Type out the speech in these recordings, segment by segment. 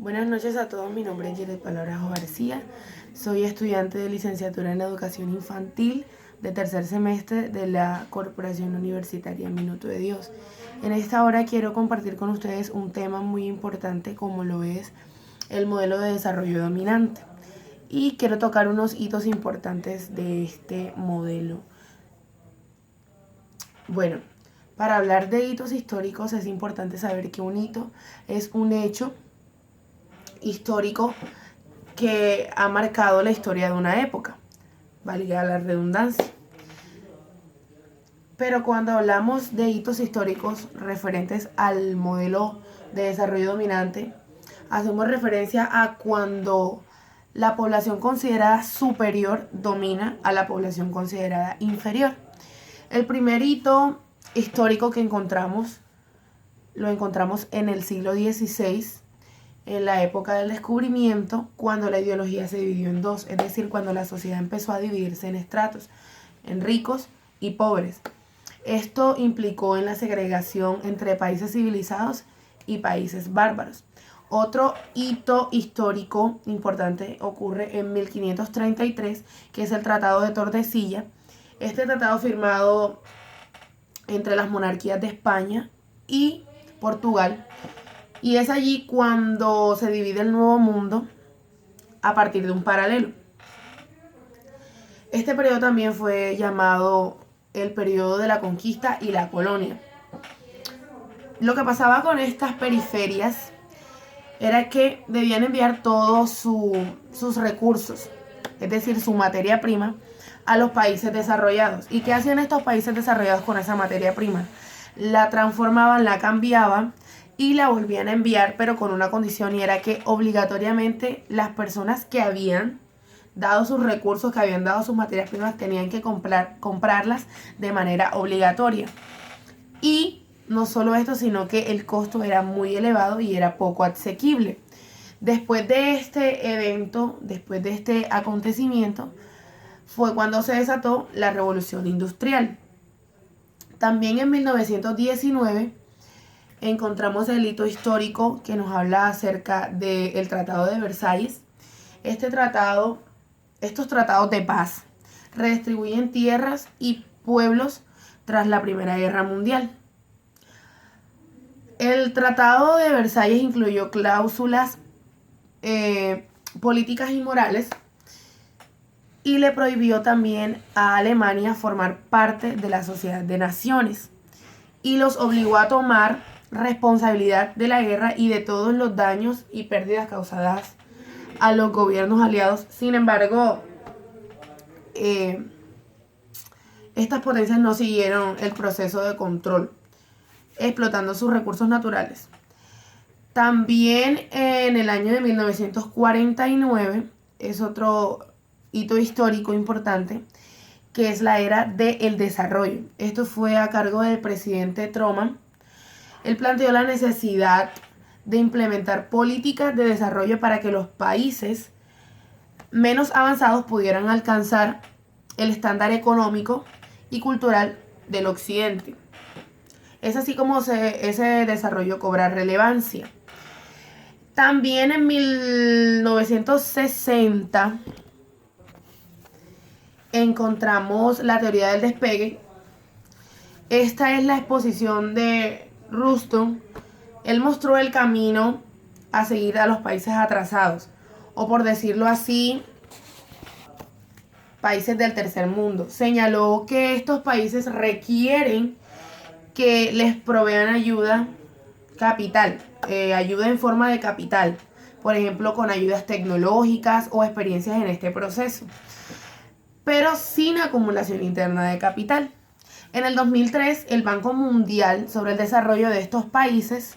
Buenas noches a todos, mi nombre es Yelet Palabrajo García, soy estudiante de licenciatura en Educación Infantil de tercer semestre de la Corporación Universitaria Minuto de Dios. En esta hora quiero compartir con ustedes un tema muy importante como lo es el modelo de desarrollo dominante y quiero tocar unos hitos importantes de este modelo. Bueno, para hablar de hitos históricos es importante saber que un hito es un hecho histórico que ha marcado la historia de una época, valga la redundancia. Pero cuando hablamos de hitos históricos referentes al modelo de desarrollo dominante, hacemos referencia a cuando la población considerada superior domina a la población considerada inferior. El primer hito histórico que lo encontramos en el siglo XVI, en la época del descubrimiento, cuando la ideología se dividió en dos, es decir, cuando la sociedad empezó a dividirse en estratos, en ricos y pobres. Esto implicó en la segregación entre países civilizados y países bárbaros. Otro hito histórico importante ocurre en 1533, que es el Tratado de Tordesillas. Este tratado firmado entre las monarquías de España y Portugal, y es allí cuando se divide el Nuevo Mundo a partir de un paralelo. Este periodo también fue llamado el periodo de la conquista y la colonia. Lo que pasaba con estas periferias era que debían enviar todos sus recursos, es decir, su materia prima, a los países desarrollados. ¿Y qué hacían estos países desarrollados con esa materia prima? La transformaban, la cambiaban y la volvían a enviar, pero con una condición, y era que obligatoriamente las personas que habían dado sus recursos, que habían dado sus materias primas, tenían que comprarlas de manera obligatoria. Y no solo esto, sino que el costo era muy elevado y era poco asequible. Después de este evento, después de este acontecimiento, fue cuando se desató la Revolución Industrial. También en 1919 encontramos el hito histórico que nos habla acerca del Tratado de Versalles. Estos tratados de paz redistribuyen tierras y pueblos tras la Primera Guerra Mundial. El Tratado de Versalles incluyó cláusulas políticas y morales y le prohibió también a Alemania formar parte de la Sociedad de Naciones y los obligó a tomar responsabilidad de la guerra y de todos los daños y pérdidas causadas a los gobiernos aliados. Sin embargo, estas potencias no siguieron el proceso de control, explotando sus recursos naturales. También en el año de 1949 es otro hito histórico importante, que es la era del desarrollo. Esto fue a cargo del presidente Truman. Él planteó la necesidad de implementar políticas de desarrollo para que los países menos avanzados pudieran alcanzar el estándar económico y cultural del occidente. Es así como ese desarrollo cobra relevancia. También en 1960 encontramos la teoría del despegue. Esta es la exposición de Ruston. Él mostró el camino a seguir a los países atrasados, o por decirlo así, países del tercer mundo. Señaló que estos países requieren que les provean ayuda capital, ayuda en forma de capital, por ejemplo, con ayudas tecnológicas o experiencias en este proceso, pero sin acumulación interna de capital. En el 2003, el Banco Mundial sobre el desarrollo de estos países,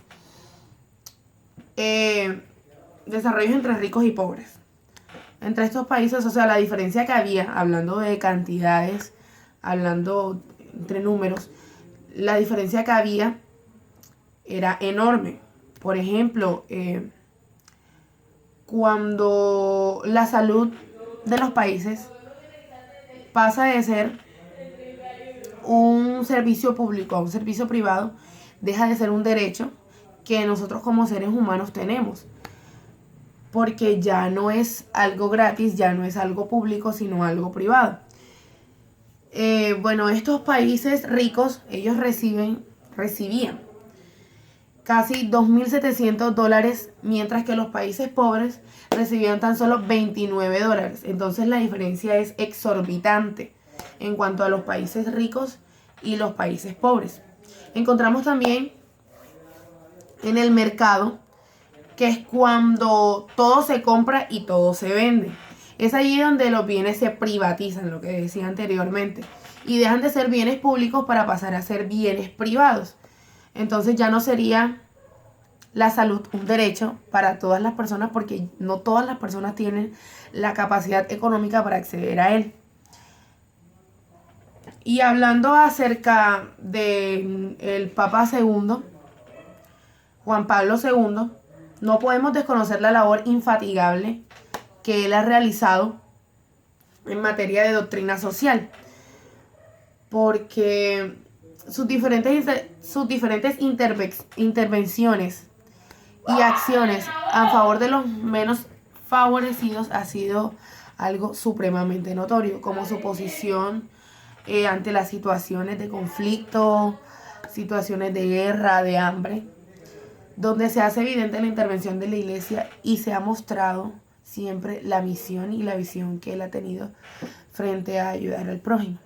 desarrollos entre ricos y pobres, entre estos países, o sea, la diferencia que había, hablando de cantidades, hablando entre números, la diferencia que había era enorme. Por ejemplo, cuando la salud de los países pasa de ser un servicio público a un servicio privado, deja de ser un derecho que nosotros como seres humanos tenemos. porque ya no es algo gratis, ya no es algo público, sino algo privado. Bueno, estos países ricos, ellos recibían casi $2.700, mientras que los países pobres recibían tan solo $29. Entonces la diferencia es exorbitante en cuanto a los países ricos y los países pobres. Encontramos también en el mercado, que es cuando todo se compra y todo se vende. Es allí donde los bienes se privatizan, lo que decía anteriormente, y dejan de ser bienes públicos para pasar a ser bienes privados. Entonces ya no sería la salud un derecho para todas las personas, porque no todas las personas tienen la capacidad económica para acceder a él. Y hablando acerca del Papa II, Juan Pablo II, no podemos desconocer la labor infatigable que él ha realizado en materia de doctrina social, porque sus diferentes intervenciones y acciones a favor de los menos favorecidos ha sido algo supremamente notorio, como su posición ante las situaciones de conflicto, situaciones de guerra, de hambre, donde se hace evidente la intervención de la iglesia y se ha mostrado siempre la misión y la visión que él ha tenido frente a ayudar al prójimo.